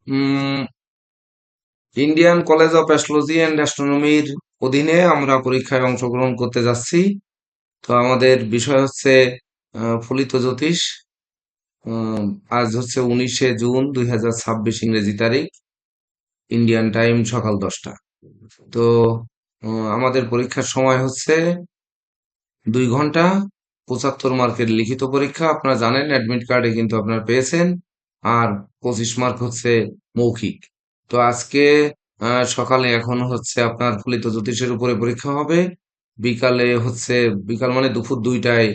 Um Indian college of astrology and অ্যাস্ট্রোনমির অধীনে আমরা পরীক্ষায় অংশগ্রহণ করতে যাচ্ছি। তো আমাদের বিষয় হচ্ছে ফলিত জ্যোতিষ। আহ, আজ হচ্ছে 19শে জুন 2026 ইংরেজি তারিখ, ইন্ডিয়ান টাইম সকাল 10টা। তো আমাদের পরীক্ষার সময় হচ্ছে 2 ঘন্টা। 75 মার্কের লিখিত পরীক্ষা, আপনারা জানেন অ্যাডমিট কার্ডে কিন্তু আপনারা পেয়েছেন। আর 25 মার্ক হচ্ছে মৌখিক। তো আজকে সকালে এখন হচ্ছে আপনার ফলিত জ্যোতিষের উপরে পরীক্ষা হবে। বিকালে হচ্ছে, বিকাল মানে দুপুর 2টায়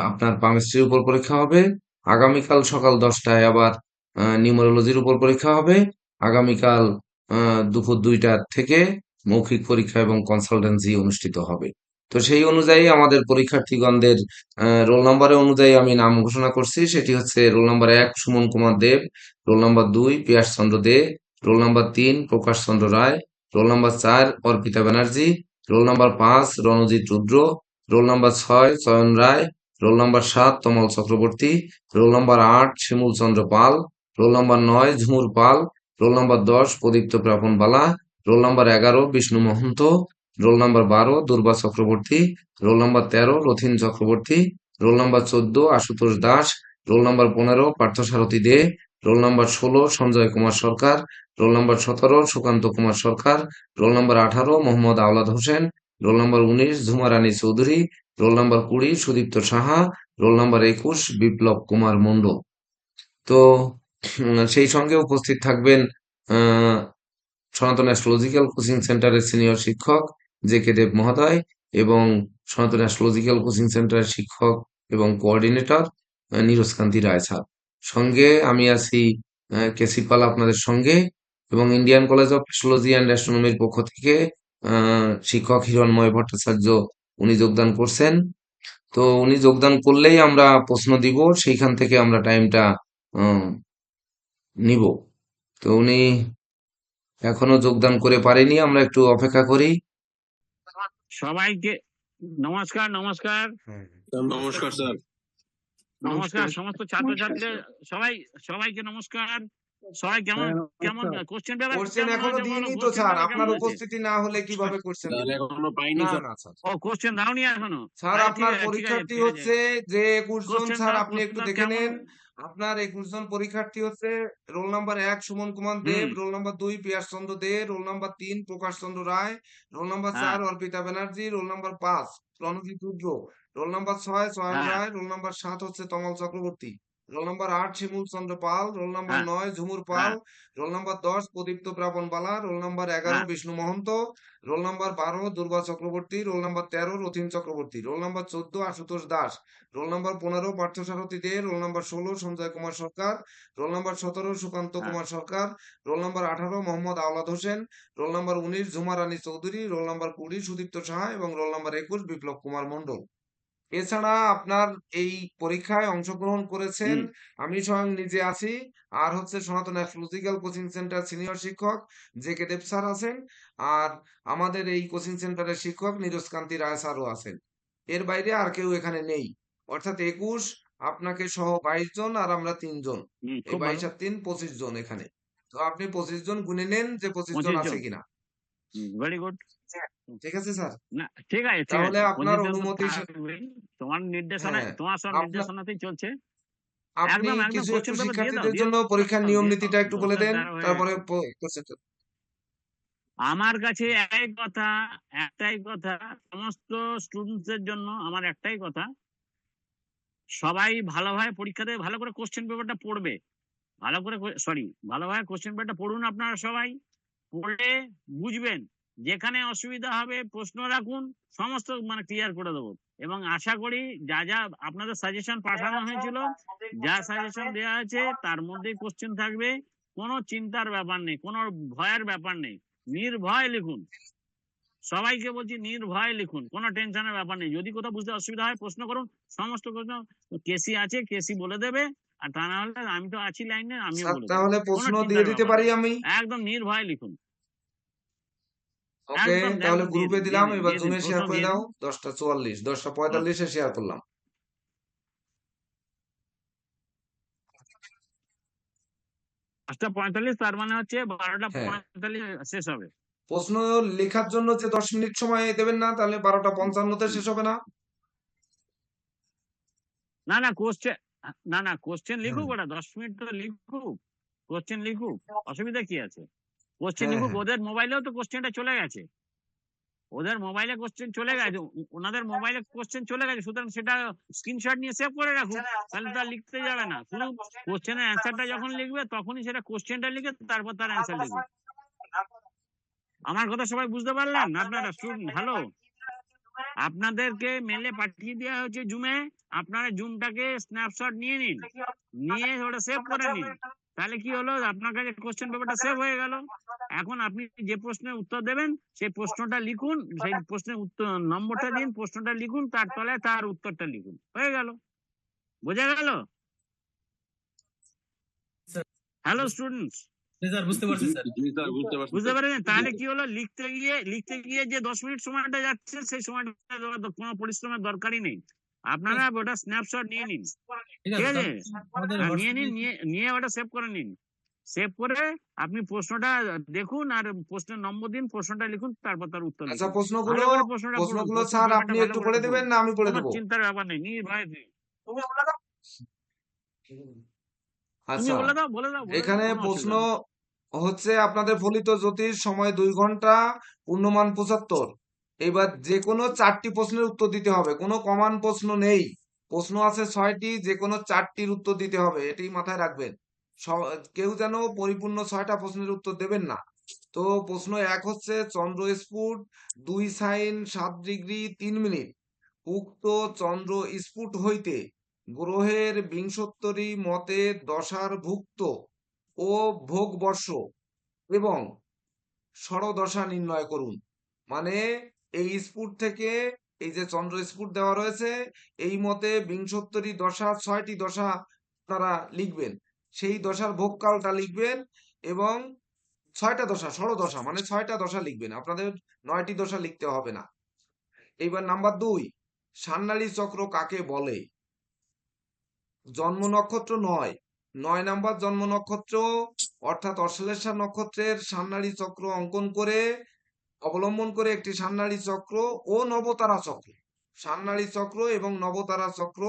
আপনার পামিস্ট্রির উপর পরীক্ষা হবে। আগামীকাল সকাল 10টায় আবার নিউমারোলজির উপর পরীক্ষা হবে। আগামীকাল দুপুর 2টা থেকে মৌখিক পরীক্ষা এবং কনসালটেন্সি অনুষ্ঠিত হবে। তো সেই অনুযায়ী আমাদের পরীক্ষার্থীগণদের রোল নাম্বারের অনুযায়ী আমি নাম ঘোষণা করছি। সেটি হচ্ছে roll number 1 Suman Kumar Deb, roll number 2 Piyas Chandra De, roll number 3 Prakash Chandra Roy, roll number 4 Arpita Banerjee, roll number 5 Ranjit Rudra, roll number 6 Chayan Roy, roll number 7 Tamal Chakraborty, roll number 8 Shimul Chandra Pal, roll number 9 Jhumur Pal, roll number 10 Pradipta Prapan Bala, roll number 11 Bishnu Mahanta, roll number 12 Durba Chakraborty, roll number 13 Rathin Chakraborty, roll number 14 Ashutosh Das, roll number 15 Parthasarathi De, roll number 16 Sanjay Kumar Sarkar, roll number 17 Sukanta Kumar Sarkar, roll number 18 Mohammad Aulad Hossain, roll number 19 Jhuma Rani Chowdhury, roll number 20 Sudipta Saha, roll number 21 Biplab Kumar Mondal. তো সেই সঙ্গে উপস্থিত থাকবেন আহ Sanatan astrological coaching সেন্টারের senior শিক্ষক J K Deb মহোদয় এবং সনাতন অ্যাস্ট্রোলজিক্যাল কোচিং সেন্টারের শিক্ষক এবং কোঅর্ডিনেটর নীরজকান্তি রায় স্যার। সঙ্গে আমি আছি কেসি পাল আপনাদের সঙ্গে, এবং Indian college of astrology and অ্যাস্ট্রোনমির পক্ষ থেকে শিক্ষক হিরণময় ভট্টাচার্য উনি যোগদান করছেন। তো উনি যোগদান করলেই আমরা প্রশ্ন দিব, সেইখান থেকে আমরা টাইমটা নিব। তো উনি এখনো যোগদান করে পারেনি, আমরা একটু অপেক্ষা করি। সবাইকে নমস্কার। নমস্কার হ্যাঁ, নমস্কার স্যার। নমস্কার সমস্ত ছাত্রছাত্রীদের, সবাই সবাইকে নমস্কার। সবাই কেমন কেমন কোশ্চেন পেপার কোশ্চেন কেমন এখনো হয়েছে বলো? দিইনি তো কোশ্চেন স্যার, পেপার আপনার কেমন হয়েছে? উপস্থিতি না হলে কিভাবে কোশ্চেন স্যার দিব? এখনো পাইনি না স্যার। না স্যার, ও কোশ্চেন দাওনি এখনো? স্যার আরে ঠিক আপনার আছে, ঠিক আছে, পরীক্ষার্থী ঠিক আছে। হচ্ছে যে 21 জন। কোশ্চেন স্যার দাও, আপনি কোশ্চেন একটু দাও দেখে কেমন? নেন। আপনার 21 জন পরীক্ষার্থী হচ্ছে রোল নাম্বার 1 সুমন কুমার দেব, হুম, role number 2 Piyas Chandra De, roll number 3 Prakash Chandra Roy, roll number হ্যাঁ, 4 Arpita Banerjee, roll number 5 Ranjit Rudra, roll number 6 চয়ন হ্যাঁ, রায়, রোল নাম্বার 7 হচ্ছে Tamal Chakraborty, roll number 8 Shimul Chandra Pal, roll number হ্যাঁ, 9 ঝুমুর পাল, হ্যাঁ, role number 10 Pradipta Prapan Bala, roll number 11 হ্যাঁ, Vishnu Mahanta, roll number 12 Durba Chakraborty, roll number 13 Rathin Chakraborty, roll number 14 Ashutosh Das, roll number 15 Parthasarathi De, roll number 16 Sanjay Kumar Sarkar, roll number 17 Sukanta হ্যাঁ, Kumar Sarkar, roll number 18 Mohammad Aulad Hossain, roll number 19 Jhuma Rani Chowdhury, roll number 20 Sudipta Saha এবং roll number 21 Biplab Kumar Mondal. এছাড়া আপনার এই পরীক্ষায় অংশগ্রহণ করেছেন হুম, আমি স্বয়ং নিজে আছি, আর হচ্ছে সনাতন অ্যাস্ট্রোলজিক্যাল কোচিং সেন্টার সিনিয়র শিক্ষক জে কে দেব স্যার আছেন, আর আমাদের এই কোচিং সেন্টারের শিক্ষক নীরজকান্তি রায় স্যারও আছেন। এর বাইরে আর কেউ এখানে নেই। অর্থাৎ 21 আপনাকে সহ 22 জন, আর আমরা 3 জন। হুম, এই খুব 22 ভালো। আর 3 25 জন এখানে। তো আপনি 25 জন গুনে নেন যে 25 জন 25 আছে জন, কিনা। Very good. ঠিক আছে স্যার? না, ঠিক আছে, ঠিক তাহলে আছে। আপনার 25 জন তো অনুমতি থাকবেই। তোমার নির্দেশনায়, হ্যাঁ, তোমার সব আপনার নির্দেশনাতেই চলছে। আপনি একদম, একদম কিছু একটু কোশ্চেন পেপার দিয়ে দাও, শিক্ষার্থীদের দিয়ে জন্য পরীক্ষার দাও, নিয়ম দিয়ে দাও। নীতিটা একটু বলে 10টা দেন, 13 হয়ে তারপরে গেছে। কোশ্চেন। আমার কাছে একটাই কথা, সমস্ত স্টুডেন্টসদের জন্য আমার একটাই কথা, সবাই ভালোভাবে পরীক্ষা দেবে, ভালো করে কোশ্চেন পেপারটা পড়বে, ভালো করে ভালোভাবে কোশ্চেন পেপারটা পড়ুন আপনারা সবাই। পড়ে বুঝবেন, যেখানে অসুবিধা হবে প্রশ্ন রাখুন, সমস্ত মানে ক্লিয়ার করে দেবো। এবং আশা করি যা যা আপনাদের সাজেশন পাঠানো হয়েছিল, যা সাজেশন দেওয়া আছে তার মধ্যেই কোশ্চেন থাকবে। কোনো চিন্তার ব্যাপার নেই, কোনো ভয়ের ব্যাপার নেই, নির্ভয় লিখুন। সবাইকে বলছি নির্ভয় লিখুন, কোনো টেনশনের ব্যাপার নেই। যদি কোথাও বুঝতে অসুবিধা হয় প্রশ্ন করুন, সমস্ত প্রশ্ন কেসি আছে, কেসি বলে দেবে। আর তা না হলে আমি তো আছি লাইনে, আমিও স্যার বলে দেবো। তাহলে কোনো প্রশ্ন দিয়ে চিন্তার দিতে ব্যাপার পারি নেই, আমি? একদম নির্ভয় লিখুন। ওকে, একদম তাহলে একদম দিয়ে গ্রুপে দিন, দিয়ে দিলাম, দিন, এবার দিয়ে দিন, জুমে প্রশ্ন শেয়ার করে দিয়ে দাও। দিন। 10টা 44 10টা হুম, 45-এ শেয়ার করলাম। 5:45, তার মানে হচ্ছে হ্যাঁ, 12:45 শেষ হবে। প্রশ্ন লেখার জন্য যে 10 মিনিট সময় দেবেন না, তাহলে 12:55-তে শেষ হবে না? না না কোশ্চেন, না না কোশ্চেন হ্যাঁ, লিখুক, ওটা 10 মিনিট তো লিখুক, কোশ্চেন লিখুক, অসুবিধা কি আছে? কোশ্চেন হ্যাঁ, লিখুক, হ্যাঁ। ওদের মোবাইলেও তো কোশ্চেনটা চলে গেছে, ওদের মোবাইলে কোশ্চেন চলে গেছে, ওনাদের মোবাইলে কোশ্চেন চলে গেছে, সুতরাং সেটা স্ক্রিনশট নিয়ে সেভ করে রাখুক, তাহলে তো আর লিখতে যাবে না, শুধু কোশ্চেনের অ্যান্সারটা যখন লিখবে তখনই সেটা কোশ্চেনটা লিখে তারপর তার অ্যান্সার লিখবে। আমার কথা সবাই বুঝতে পারলেন? আপনারা স্টুডেন্ট, হ্যালো, আপনাদেরকে মেলে পাঠিয়ে দেওয়া হয়েছে জুমে, আপনারা জুমটাকে স্ন্যাপশট নিয়ে নিন, নিয়ে ওটা সেভ করে নিন, তাহলে কি হলো, আপনার কাছে কোশ্চেন পেপারটা সেভ হয়ে গেল। এখন আপনি যে প্রশ্নের উত্তর দেবেন সেই প্রশ্নটা লিখুন, সেই প্রশ্নের উত্তর নম্বরটা দিন, প্রশ্নটা লিখুন, তার তলায় তার উত্তরটা লিখুন, হয়ে গেল। বোঝা গেল? স্যার হ্যালো স্টুডেন্টস, স্যার বুঝতে পারছি স্যার। জি স্যার, বুঝতে পারছি বুঝতে স্যার। পেরেছেন? তাহলে কি হলো, লিখতে গিয়ে যে 10 মিনিট সময়টা যাচ্ছে, সেই সময়টা কোনো পরিশ্রমের দরকারই নেই, আপনারা ওটা স্ন্যাপশট নিয়ে নিন, ঠিক ঠিক আছে, আছে? আমাদের নিয়ে নিন, হোয়াটসঅ্যাপে নিয়ে ওটা সেভ করে নিন, সেভ করে আপনি প্রশ্নটা দেখুন আর প্রশ্নের নম্বর দিন, প্রশ্নটা লিখুন, তারপর তার উত্তর আচ্ছা, লিখুন, প্রশ্নগুলো ভালো করে প্রশ্নটা পড়ুন, প্রশ্নগুলো কোশ্চেন স্যার পেপারটা আপনি ভালো একটু করে করে পড়ুন, দেবেন না আমি করে কোনো দেবো? চিন্তার ব্যাপার নেই, নির্ভয়ে তুমি আচ্ছা, বলে দাও, বলে দাও, বলে দাও, এখানে কোনো প্রশ্ন অসুবিধা নেই। হচ্ছে আপনাদের ফলিত জ্যোতিষ, সময় 2 ঘন্টা, পূর্ণমান 75। এবার যে কোনো 4টি প্রশ্নের উত্তর দিতে হবে, কোনো কমান প্রশ্ন নেই। প্রশ্ন আছে 6টি, যে কোনো 4টির উত্তর দিতে হবে, এটি মাথায় রাখবেন। কেউ যেন পরিপূর্ণ 6টা প্রশ্নের উত্তর দেবেন না। তো প্রশ্ন 1 হচ্ছে, চন্দ্র স্ফুট 2 সাইন 7 ডিগ্রি 3 মিনিট, উক্ত চন্দ্র স্ফুট হইতে গ্রহের বিংশোত্তরী মতে দশার ভুক্ত ও ভোগবর্ষ এবং ষড়দশা নির্ণয় করুন। মানে এই স্ফুট থেকে, এই যে চন্দ্র স্ফুট দেওয়া রয়েছে, এই মতে বিংশোত্তরী দশা, 6টি দশা আপনারা লিখবেন, সেই দশার ভোগকালটা লিখবেন, এবং 6টা দশা, ষড়দশা মানে 6টা দশা লিখবেন, আপনাদের 9টি দশা লিখতে হবে না। এইবার নাম্বার 2, সান্নালী চক্র কাকে বলে? জন্ম নক্ষত্র 9 নাম্বার জন্ম নক্ষত্র, অর্থাৎ অশ্লেষা নক্ষত্রের সান্নালী চক্র অঙ্কন করে, অবলম্বন করে একটি সান্নালী চক্র ও নবতারা চক্র, সান্নালী চক্র এবং নবতারা চক্র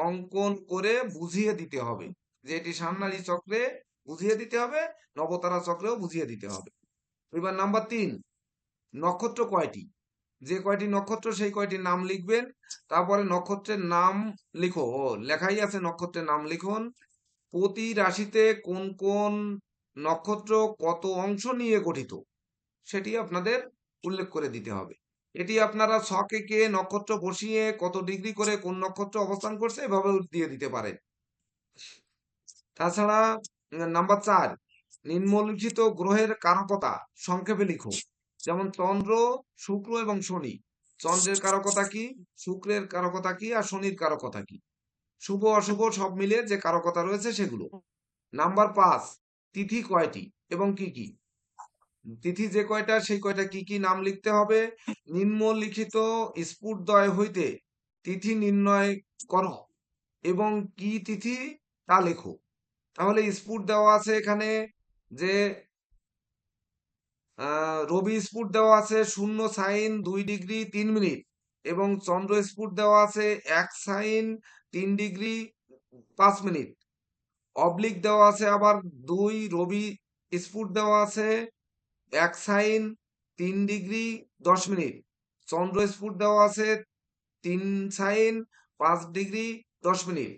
অঙ্কন করে বুঝিয়ে দিতে হবে, যে এটি সান্নালী চক্রে বুঝিয়ে দিতে হবে, নবতারা চক্রেও বুঝিয়ে দিতে হবে। এবার নাম্বার 3, নক্ষত্র কয়টি? যে কয়টি নক্ষত্র সেই কয়টির নাম লিখবেন, তারপরে নক্ষত্রের নাম লিখো, ও লেখাই আছে, নক্ষত্রের নাম লিখুন। প্রতি রাশিতে কোন কোন নক্ষত্র কত অংশ নিয়ে গঠিত, সেটি আপনাদের উল্লেখ করে দিতে হবে। এটি আপনারা ছকে কে নক্ষত্র বসিয়ে কত ডিগ্রি করে কোন নক্ষত্র অবস্থান করছে এভাবে দিয়ে দিতে পারেন। তাছাড়া নাম্বার 4, নিম্নলিখিত গ্রহের কারকতা সংক্ষেপে লিখো। যেমন চন্দ্র, শুক্র এবং শনি। চন্দ্রের কারকতা কি, শুক্রের কারকতা কি, আর শনির কারকতা কি, শুভ অশুভ সব মিলে যে কারকতা রয়েছে সেগুলো। নাম্বার 5, তিথি কয়টি এবং কি কি? তিথি যে কয়টা সেই কয়টা কি কি নাম লিখতে হবে। নিম্নলিখিত স্ফুটদ্বয় হইতে তিথি নির্ণয় করো এবং কি তিথি তা লেখো। তাহলে স্ফুট দেওয়া আছে এখানে, যে রবি স্ফুট দেওয়া আছে 0 সাইন 2 ডিগ্রি 3 মিনিট, এবং চন্দ্র স্ফুট দেওয়া আছে 1 সাইন 3 ডিগ্রি 5 মিনিট। অবলিক দেওয়া আছে আবার 2, রবি স্ফুট দেওয়া আছে 1 সাইন 3 ডিগ্রি 10 মিনিট। চন্দ্র স্ফুট দেওয়া আছে 3 সাইন 5 ডিগ্রি 10 মিনিট।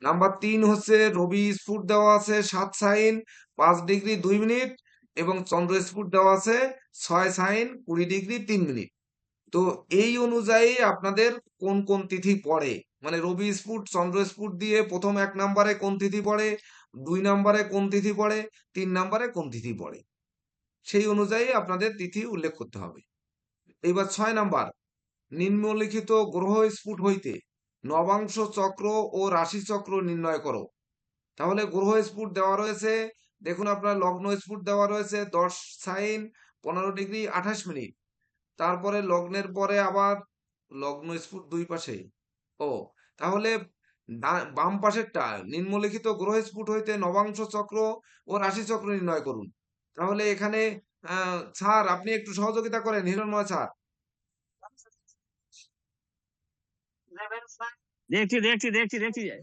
নাম্বার 3 হচ্ছে, রবি স্ফুট দেওয়া আছে 7 সাইন 5 ডিগ্রি 2 মিনিট, এবং চন্দ্র স্ফুট দেওয়া আছে 6 সাইন 20 ডিগ্রি 3 মিনিট। তো এই অনুযায়ী আপনাদের কোন কোন তিথি পড়ে, মানে রবি স্ফুট চন্দ্র স্ফুট দিয়ে প্রথম 1 নম্বরে কোন তিথি পড়ে, 2 নম্বরে কোন তিথি পড়ে, 3 নম্বরে কোন তিথি পড়ে, সেই অনুযায়ী আপনাদের তিথি উল্লেখ করতে হবে। এইবার 6 নাম্বার, নিম্নলিখিত গ্রহ স্ফুট হইতে নবাংশ চক্র ও রাশি চক্র নির্ণয় করো। তাহলে গ্রহ স্ফুট দেওয়া রয়েছে, দেখুন আপনার লগ্ন স্ফুট দেওয়া রয়েছে 10 সাইন 15 ডিগ্রি 28 মিনিট। তারপরে লগ্নের পরে আবার লগ্ন স্ফুট দুই পাশে। ও, তাহলে বাম পাশেরটা নিম্নলিখিত গ্রহ স্ফুট হইতে নবাংশ চক্র ও রাশি চক্র নির্ণয় করুন। তাহলে এখানে স্যার আপনি একটু সহযোগিতা করেন হিরণময় স্যার। দেখছি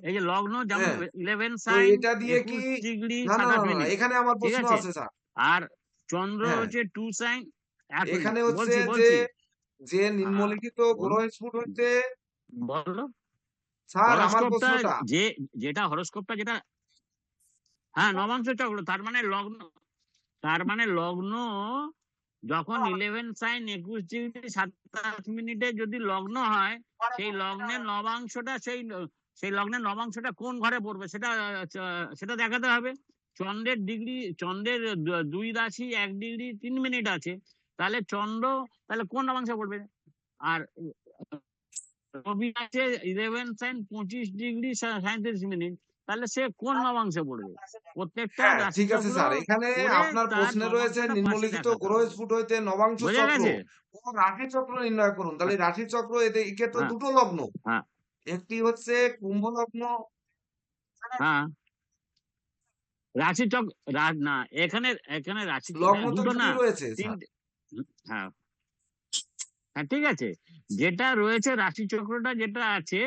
এই যে লগ্ন যেমন হ্যাঁ, 11 তো সাইন এটা দিয়ে কি 21 ডিগ্রি না না না 27 না, মিনিট এখানে আমার ঠিক প্রশ্ন আছে, আছে স্যার। আর চন্দ্র হ্যাঁ, হচ্ছে 2 সাইন। এক মিনিট, এখানে হচ্ছে বলছি যে বলছি যে আহ, নিম্নলিখিত বলুন, গ্রহ স্ফুট হইতে বলো। স্যার আমার হরস্কোপটা প্রশ্নটা হরস্কোপটা যেটা, হ্যাঁ, নবাংশ চক্র, তার মানে লগ্ন যখন 11 সাইন 21 ডিগ্রি 27 মিনিটে যদি লগ্ন হয়, সেই লগ্নের নবাংশটা সেই লগ্নের নবাংশটা কোন ঘরে পড়বে সেটা দেখাতে হবে। চন্দ্রের 2 রাশি 1 ডিগ্রি 3 মিনিট আছে, তাহলে তাহলে কোন নবাংশে পড়বে? আর রবি আছে 11 সাইন 25 ডিগ্রি 37 মিনিট, তাহলে সে কোন নবাংশে পড়বে? প্রত্যেকটা হ্যাঁ ঠিক আছে রাশিচক্র স্যার, এখানে পড়ে আপনার তার প্রশ্নে রয়েছে নবাংশটা পাশে নিম্নলিখিত দেখাতে গ্রহ হবে। স্ফুট হইতে নবাংশ বোঝা চক্র গেছে? ও রাশি চক্র নির্ণয় করুন। তাহলে হ্যাঁ, রাশি চক্র একে তো হ্যাঁ, দুটো লগ্ন, হ্যাঁ, একটি হচ্ছে কুম্ভ লগ্ন। হ্যাঁ। রাশিচক্র না, এখানে এখানে রাশি, লগ্ন তো দুটো দুটি না, রয়েছে স্যার। তিনটে। হ্যাঁ, হ্যাঁ, ঠিক আছে। যেটা রয়েছে রাশিচক্রটা যেটা আছে,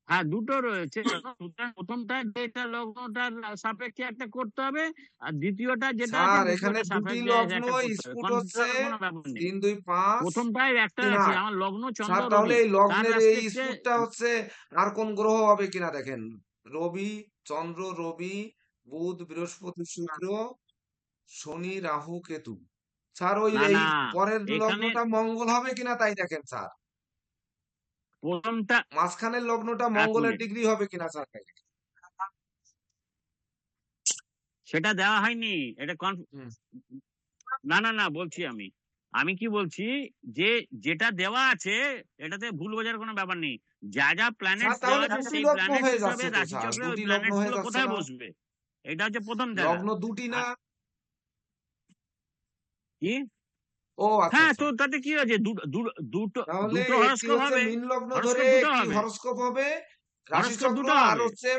হ্যাঁ, দুটো রয়েছে। সুতরাং প্রথমটা যেটা লগ্নটার সাপেক্ষে একটা করতে হবে, আর দ্বিতীয়টা যেটা আছে স্যার এখানে দ্বিতীয়টা দুটি সাপেক্ষে লগ্ন একটা করতে হবে। স্ফুট কনফিউজ হচ্ছে হওয়ার কোনো ব্যাপার নেই। 3 2 5 প্রথমটাই একটা 3 আছে, 8। আমার লগ্ন চন্দ্র স্যার তাহলে রবি, এই তার লগ্নের এই রেসপেক্টে। স্ফুটটা হচ্ছে আর কোন গ্রহ হবে কিনা দেখেন। রবি, চন্দ্র, রবি, বুধ, বৃহস্পতি, শুক্র, শনি, রাহু, কেতু। স্যার ওই না, এই না, পরের এখানে লগ্নটা মঙ্গল হবে কিনা তাই দেখেন স্যার। প্রথমটা, মাঝখানের লগ্নটা এক মঙ্গলের মিনিট, ডিগ্রি হবে কিনা স্যার তাই দেখেন। সেটা দেওয়া হয়নি। এটা হুম। না, না, না, বলছি আমি আমি কি বলছি, যে যেটা দেওয়া আছে এটাতে ভুল বোঝার কোনো ব্যাপার নেই। যা যা স্যার প্ল্যানেটস দেওয়া তাহলে আছে দুটি সেই লগ্ন প্ল্যানেটস হয়ে হিসাবে যাচ্ছে তো স্যার, রাশিচক্রে ওই দুটি লগ্ন প্ল্যানেটস হয়ে গুলো যাচ্ছে কোথায় না? বসবে, এটা হচ্ছে প্রথম জায়গা। লগ্ন দুটি না? আর কি? ও আচ্ছা হ্যাঁ, আচ্ছা। তো তাতে কি হয়েছে? দুটো তাহলে দুটো একটি হরস্কোপ হচ্ছে হবে। মীন লগ্ন ধরে হরস্কোপ দুটো একটি হবে। হরস্কোপ হবে হরস্কোপ রাশিচক্র, দুটো আর হবে। হচ্ছে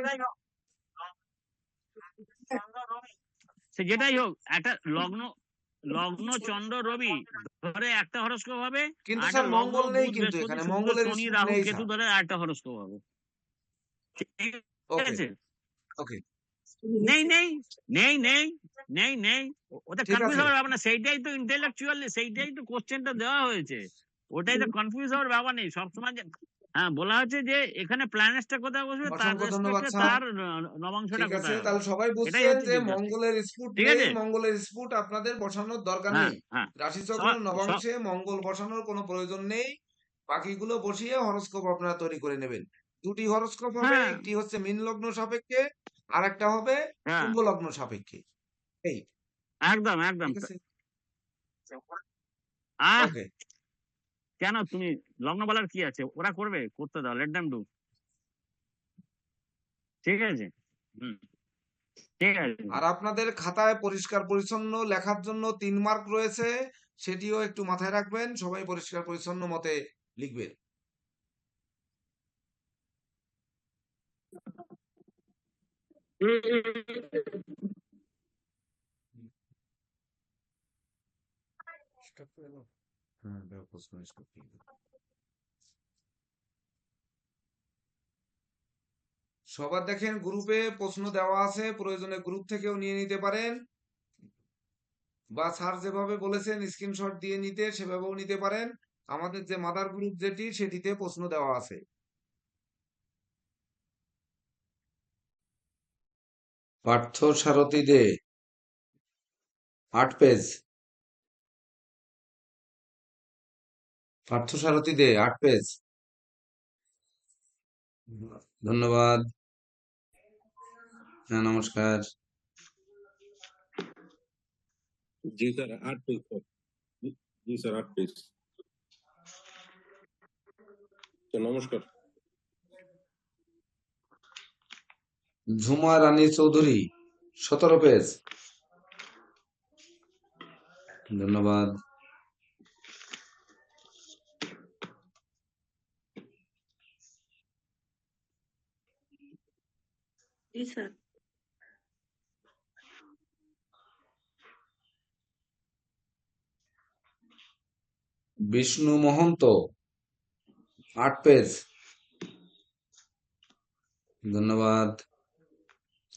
সে যেটাই হোক, একটা লগ্ন লগ্ন চন্দ্র রবি ধরে একটা হরস্কোপ হবে, কিন্তু আর একটা স্যার লগ্ন মঙ্গল নেই, বুধ কিন্তু বৃহস্পতি এখানে শুক্র মঙ্গলের শনি স্ফুট রাহু নেই কেতু স্যার। ধরে আর একটা হরস্কোপ হবে। ঠিক ওকে আছে? ওকে নেই, নেই, নেই, নেই, নেই, নেই। ওটা ঠিক কনফিউজ আছে। হওয়ার ব্যাপার না, সেইটাই তো ইন্টেলেকচুয়ালি, সেইটাই তো কোশ্চেনটা দেওয়া হয়েছে। ওটাই তো কনফিউজ হওয়ার ব্যাপার নেই সবসময় হ্যাঁ, বলা হচ্ছে যে এখানে প্ল্যানেটসটা কোথায় বসবে, তার অসংখ্য ধন্যবাদ রেসপেক্টে স্যার। তার নবাংশটা ঠিক আছে, কোথায় হবে, তাহলে সবাই এটাই বুঝছেন হচ্ছে যে জিজ্ঞাসা। মঙ্গলের স্ফুট ঠিক নেই, আছে? মঙ্গলের স্ফুট আপনাদের বসানোর দরকার হ্যাঁ, নেই। হ্যাঁ। রাশিচক্র স- স- নবাংশে মঙ্গল বসানোর কোনো প্রয়োজন নেই। বাকিগুলো বসিয়ে হরোস্কোপ আপনারা তৈরি করে নেবেন। দুটি হরোস্কোপ হবে, হ্যাঁ, একটি হচ্ছে মীন লগ্ন সাপেক্ষে, আর একটা হবে হ্যাঁ, কুম্ভ লগ্ন সাপেক্ষে। এই একদম, একদম। ঠিক আছে। আহ, ওকে কেন তুমি, লগ্ন বলার কি আছে, ওরা করবে, করতে দাও, লেট দেম ডু। ঠিক আছে? হুম, ঠিক আছে। আর আপনাদের খাতায় পরিষ্কার পরিচ্ছন্ন লেখার জন্য 3 মার্ক রয়েছে, সেটিও একটু মাথায় রাখবেন, সবাই পরিষ্কার পরিচ্ছন্ন মতে লিখবেন। হ্যাঁ, প্রশ্ন stop করে দাও। সবার দেখেন গ্রুপে প্রশ্ন দেওয়া আছে, প্রয়োজনে গ্রুপ থেকেও নিয়ে নিতে পারেন, বা স্যার যেভাবে বলেছেন স্ক্রিনশট দিয়ে নিতে সেভাবেও নিতে পারেন। আমাদের যে মাদার গ্রুপ যেটি সেটিতে প্রশ্ন দেওয়া আছে। পার্থ সারথী দে, 8 পেজ। পার্থ সারথী দে, 8 পেজ। ধন্যবাদ। হ্যাঁ নমস্কার। जी सर 8 पेज सर। जी सर 8 पेज। तो नमस्कार। ঝুমা রানী চৌধুরী, 17 পেজ। ধন্যবাদ। জি স্যার। বিষ্ণু মহন্ত 8 পেজ। ধন্যবাদ।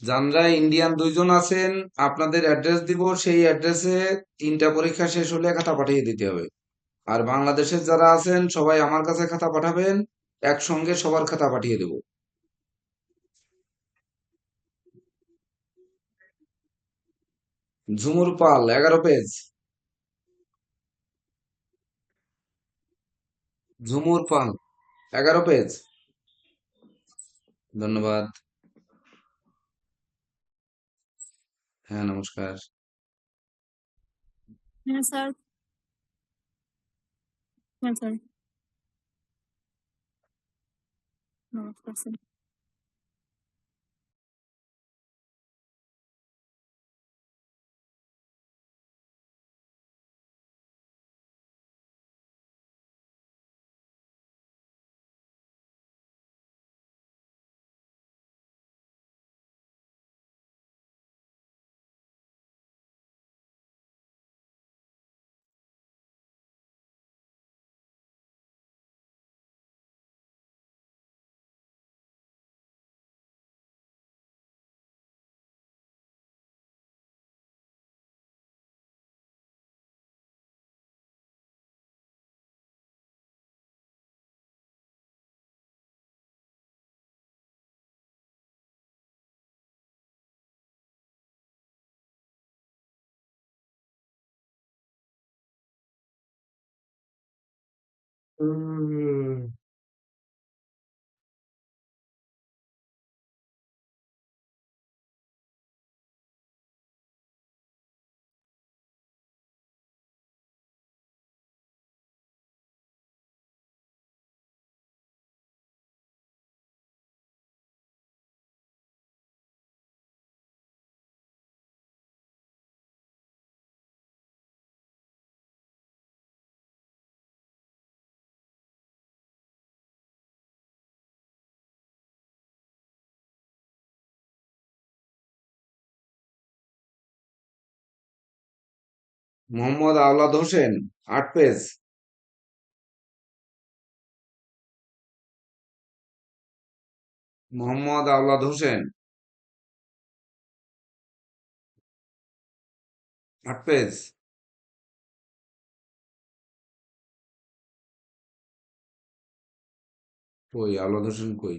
যারা ইন্ডিয়ান 2 জন আছেন আপনাদের অ্যাড্রেস দিব, সেই অ্যাড্রেসে 3টা পরীক্ষা শেষ হলে খাতা পাঠিয়ে দিতে হবে। আর বাংলাদেশের যারা আছেন সবাই আমার কাছে খাতা পাঠাবেন, একসঙ্গে সবার খাতা পাঠিয়ে দেব। ঝুমুর পাল 11 পেজ। ঝুমুর পাল 11 পেজ। ধন্যবাদ। হ্যাঁ, নমস্কার। হ্যাঁ স্যার। হ্যাঁ স্যার। নমস্কার sir. Mohammad Aulad Hossain 8 page. Mohammad Aulad Hossain 8 page. কই আওলাদ হোসেন কই?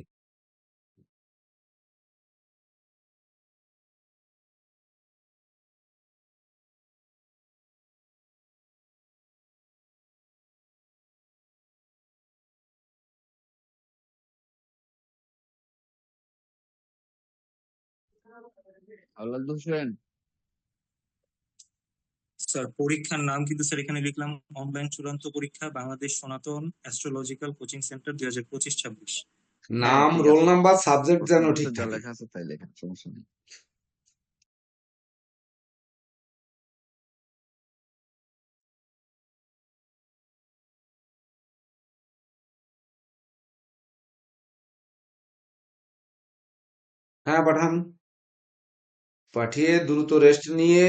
আওলাদ হোসেন, স্যার পরীক্ষার নাম কিন্তু স্যার এখানে লিখলাম অনলাইন চূড়ান্ত পরীক্ষা বাংলাদেশ সনাতন অ্যাস্ট্রোলজিক্যাল কোচিং সেন্টার 2025-26। হ্যাঁ নাম, ঠিক রোল আছে, নাম্বার, সাবজেক্ট যেন প্রশ্নপত্রে ঠিক যা থাকে। লেখা আছে তাই লেখা, সমস্যা নেই। হ্যাঁ, পাঠান। পাঠিয়ে দ্রুত রেস্ট নিয়ে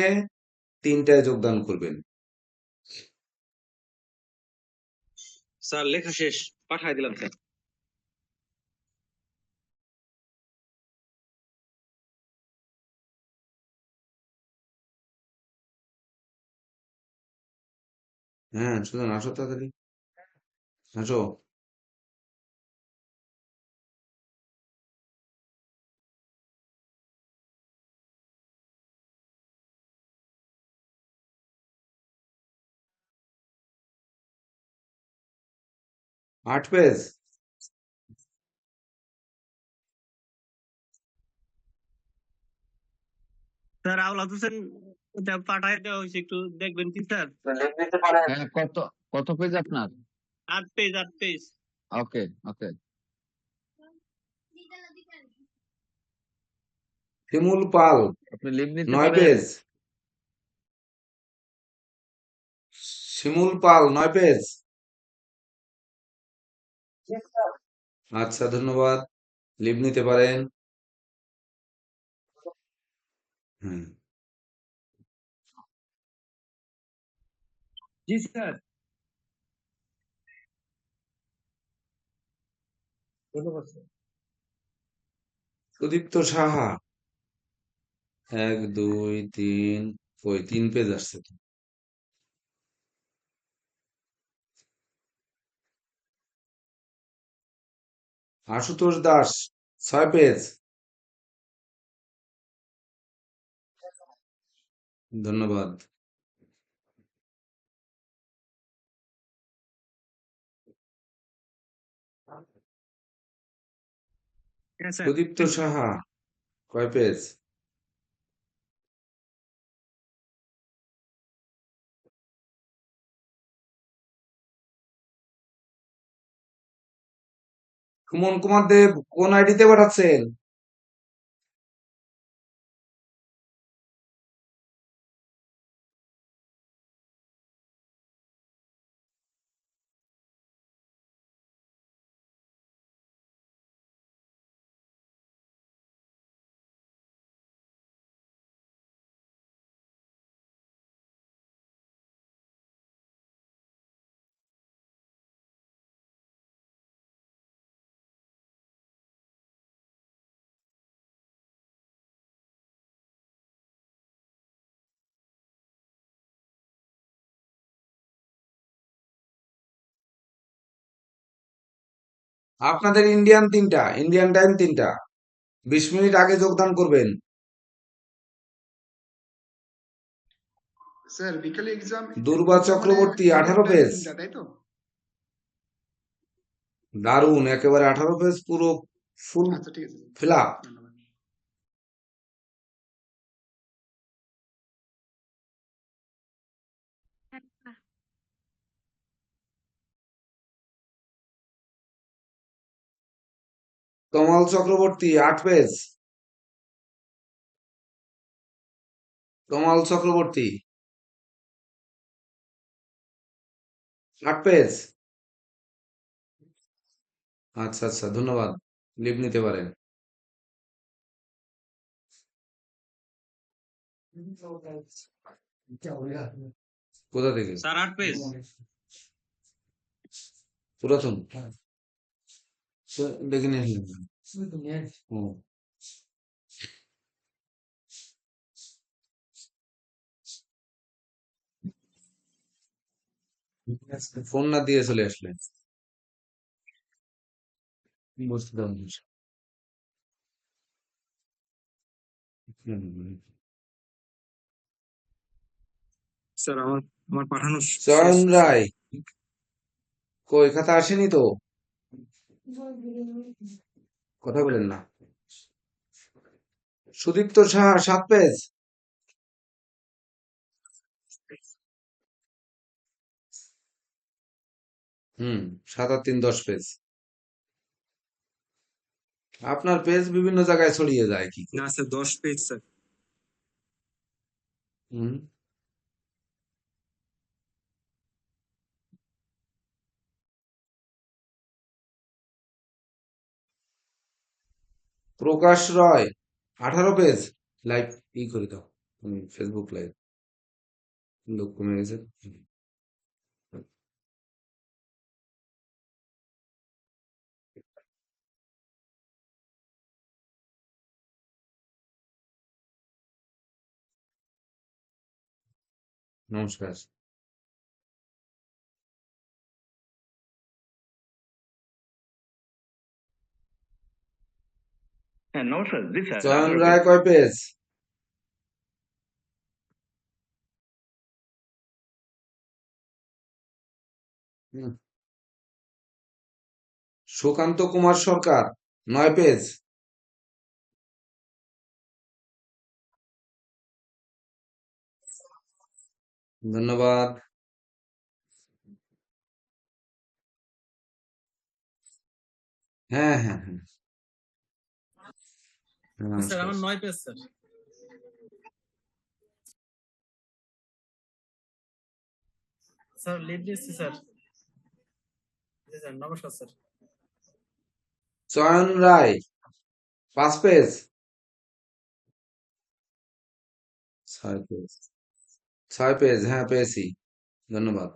3টায় যোগদান করবেন। স্যার লেখা শেষ, পাঠাই দিলাম স্যার। হ্যাঁ, সুজন আসো তাড়াতাড়ি, আসো। আট পেজ। স্যার আওলাদ হোসেন ওটা পাঠায় দেওয়া হয়েছে, একটু দেখবেন কি স্যার? হ্যাঁ, কত কত পেজ আপনার? 8 পেজ 8 পেজ। ওকে ওকে। শিমুল পাল আপনি লিভ নিতে 9 পারেন। পেজ। শিমুল পাল 9 পেজ। আচ্ছা, ধন্যবাদ। লিভ নিতে পারেন। হুম। জি স্যার ধন্যবাদ স্যার সুদীপ্ত সাহা 1 2 3 কই 3 পেজ আসছে তো। আশুতোষ দাস 6 পেজ। ধন্যবাদ। হ্যাঁ স্যার সুদীপ্ত সাহা কয় পেজ? সুমন কুমার দেব কোন আইডিতে পাঠাচ্ছেন? আপনাদের ইন্ডিয়ান 3টা, ইন্ডিয়ান টাইম 3টা। 20 মিনিট আগে যোগদান করবেন। স্যার বিকালে এক্সাম দুর্বা চক্রবর্তী 18 পেজ। তাই তো? দারুণ, একেবারে 18 পেজ পুরো ফুল আচ্ছা ঠিক আছে ফিল আপ। ধন্যবাদ কমল চক্রবর্তী 8 পেজ। কমল চক্রবর্তী 8 পেজ। আচ্ছা আচ্ছা, ধন্যবাদ। লিভ নিতে পারেন। কোথা থেকে? স্যার 8 পেজ পুরাতন দেখে নিয়ে আসলেন। হুম। ফোন না দিয়ে চলে আসলেন, বুঝতে পারলাম। হুম। স্যার আমার আমার পাঠানো চয়ন শেষ রায় কই খাতা আসেনি তো, কথা বলেন না। সুদীপ্ত সাহা 7 পেজ। হুম, 7 আর 3 10 পেজ। আপনার পেজ বিভিন্ন জায়গায় ছড়িয়ে যায় কি করে? না স্যার 10 পেজ স্যার হুম। প্রকাশ রয় 18 পেজ। লাইভ করে দাও, ফেসবুক লাইভ, লোক কমে গেছে। নমস্কার। হ্যাঁ নমস্কার জি স্যার চয়ন রায় কয় পেজ? হুম। সুকান্ত কুমার সরকার 9 পেজ। ধন্যবাদ। হ্যাঁ হ্যাঁ হ্যাঁ, স্যার নমস্কার। আমার 9 পেজ স্যার। স্যার লিভ দিচ্ছি স্যার। জি স্যার নমস্কার স্যার। চয়ন রায় 5 পেজ। 6 পেজ, 6 পেজ, হ্যাঁ পেয়েছি, ধন্যবাদ।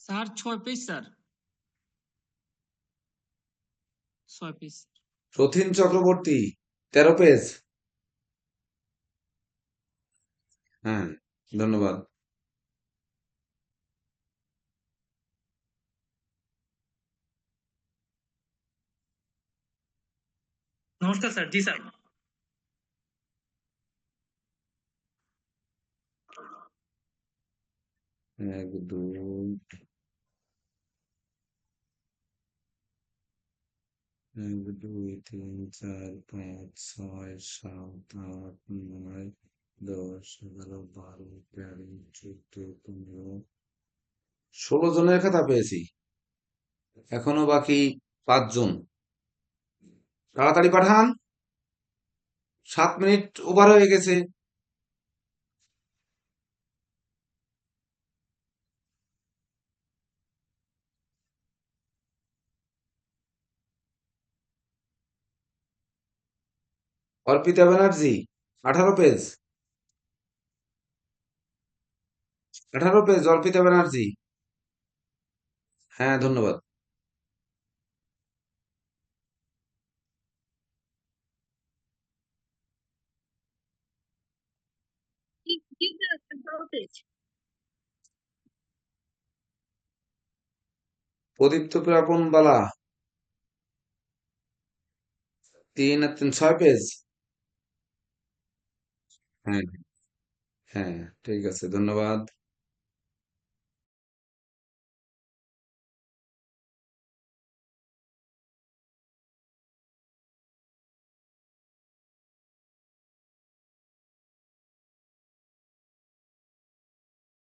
Sir 6 page sir, 6 page. Rathin Chakraborty 13 page, হ্যাঁ ধন্যবাদ। নমস্কার স্যার। জি স্যার। 1 2 1 2 3 4 5 6 7 8 9 10 11 12 13 14 15 16 জনের খাতা পেয়েছি, এখনো বাকি 5 জন। তাড়াতাড়ি পাঠান, 7 মিনিট ওভার হয়ে গেছে। অর্পিতা ব্যানার্জি 18 পেজ, 18 পেজ অর্পিতা ব্যানার্জি, হ্যাঁ ধন্যবাদ। প্রদীপ্ত প্রাপন বালা 3 আর 3 6 পেজ, হ্যাঁ হ্যাঁ ঠিক আছে, ধন্যবাদ।